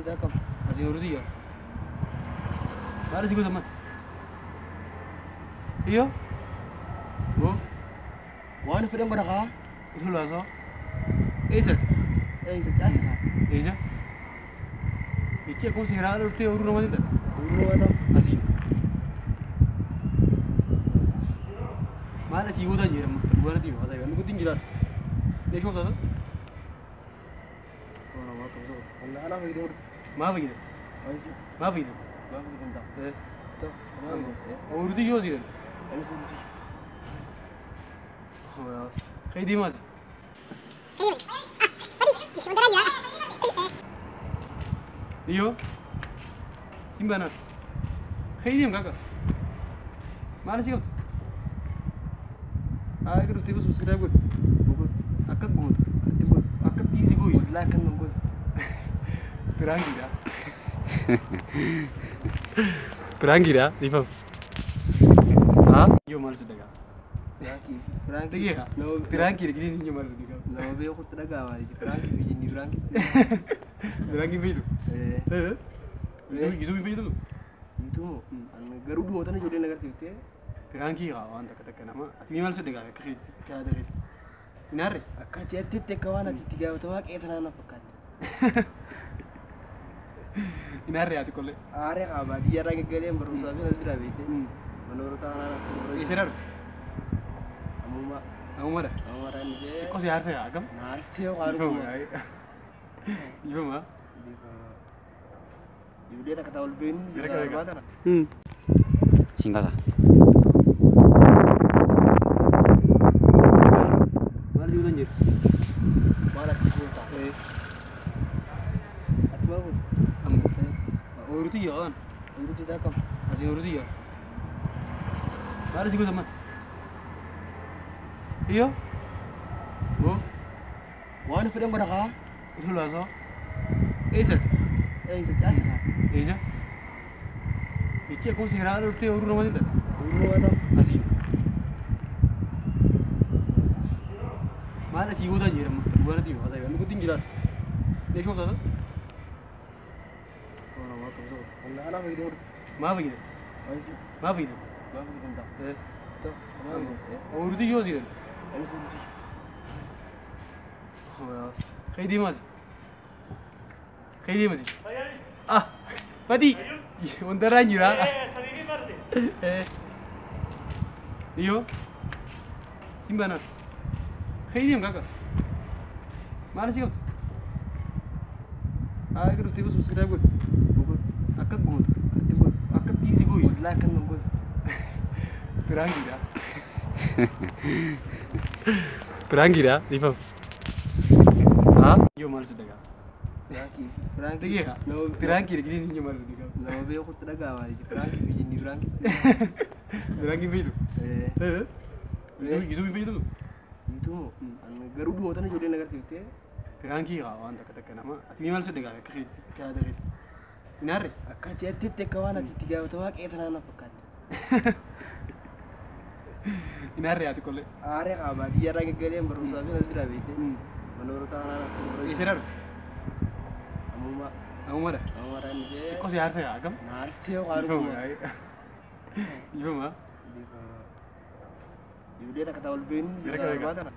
kita kam. Así no rutilla. Vale, sigo más. ¿Y yo? ¿Vos? Wan fedem baraka. Itu lo haces. ¿Esa? Isa kasa. ¿Esa? ¿Y qué considerar el tío Bruno Madrid? Uru adam. Así. Vale, sigo tan lleno. Buena tío, vas a ver. No puedo tirar. ¿De qué cosa? Bueno, va a causar. Allah ala fedem. ما بقدر Ay. ما بقدر Ba fedem kanta. ايه To. او ردي يوزي Ani suruti. خيدي مازي ايوه سيمبانا خيدي مكاكا ما على سيكوت اقدر تبي سبسكرايب قول اكا قول اكا بيزي قوي La kan ngos. برانكي ده برانكي ده ديفهم ها يوم مالس دغا Franki. Franki. دقيقة No. برانكي دغ يوم مالس دغا No be ko daga wa. Franki bi ni Franki. برانكي بيدو Eh. يدو بيدو Itu mo. An garu du motane jode nagar tifte. برانكي غا انت كتكنا ما اتمي مالس دغا كخيت كاده خيت ناري Akkati atti kawana titiga utama qetana na fakkat. ناري اتي كله Are ka ba di yara gegale barusa bi nadira bete. Menurut ana na. يسررت Amuma. عمره Amara ni je. كوسي هارسه اكم Narseo karu. يفهم ها Dia tak ketahui ben. Kira-kira. Singkasa. مال يودن جير Mana kita. ايه Atma ko. ام اورتي يان Ibu tidak kam. اسي اورتي يا مال سيكو زمان ايوه بو Wan fedem baraka. itu lo haces. ¿Esa? Isa kasa. ¿Esa? ¿Y qué considerar el tío Bruno Madrid? Uru adam. Así. Vale, sigo tan lleno. Buena tío, vas a ver. No puedo tirar. ¿De qué cosa? Bueno, va a causar. Allah ala fedem. ما بقدر Ay. ما بقدر Ba fedem kanta. ايه To. او ردي يوزي Ani suruti. خيدي مازي خيدي مازي اه بدي وانت راجي را ايوه سيمبانا خيدي مكاكا ما على سيكوت اقدر تبي سبسكرايب قول اكا قول اكا بيزي قوي La kan ngos. برانكي ده برانكي ده ديفهم ها يوم مالس دغا Franki. Franki. دقيقة No. برانكي دغ يوم مالس دغا No be ko daga wa. Franki bi ni Franki. برانكي بيدو Eh. يدو بيدو Itu mo. An garu du motane jode nagar tifte. برانكي غا انت كتكنا ما اتمي مالس دغا كخيت كاده خيت ناري Akkati atti kawana titiga utama qetana na fakkat. ناري اتي كله Are ka ba di yara gegale barusa bi nadira bete. Menurut ana na. يسررت Amuma. عمره Amara ni je. كوسي هارسه اكم Narseo karu. يفهم ها Dia tak ketahui ben. Kira-kira. Mana?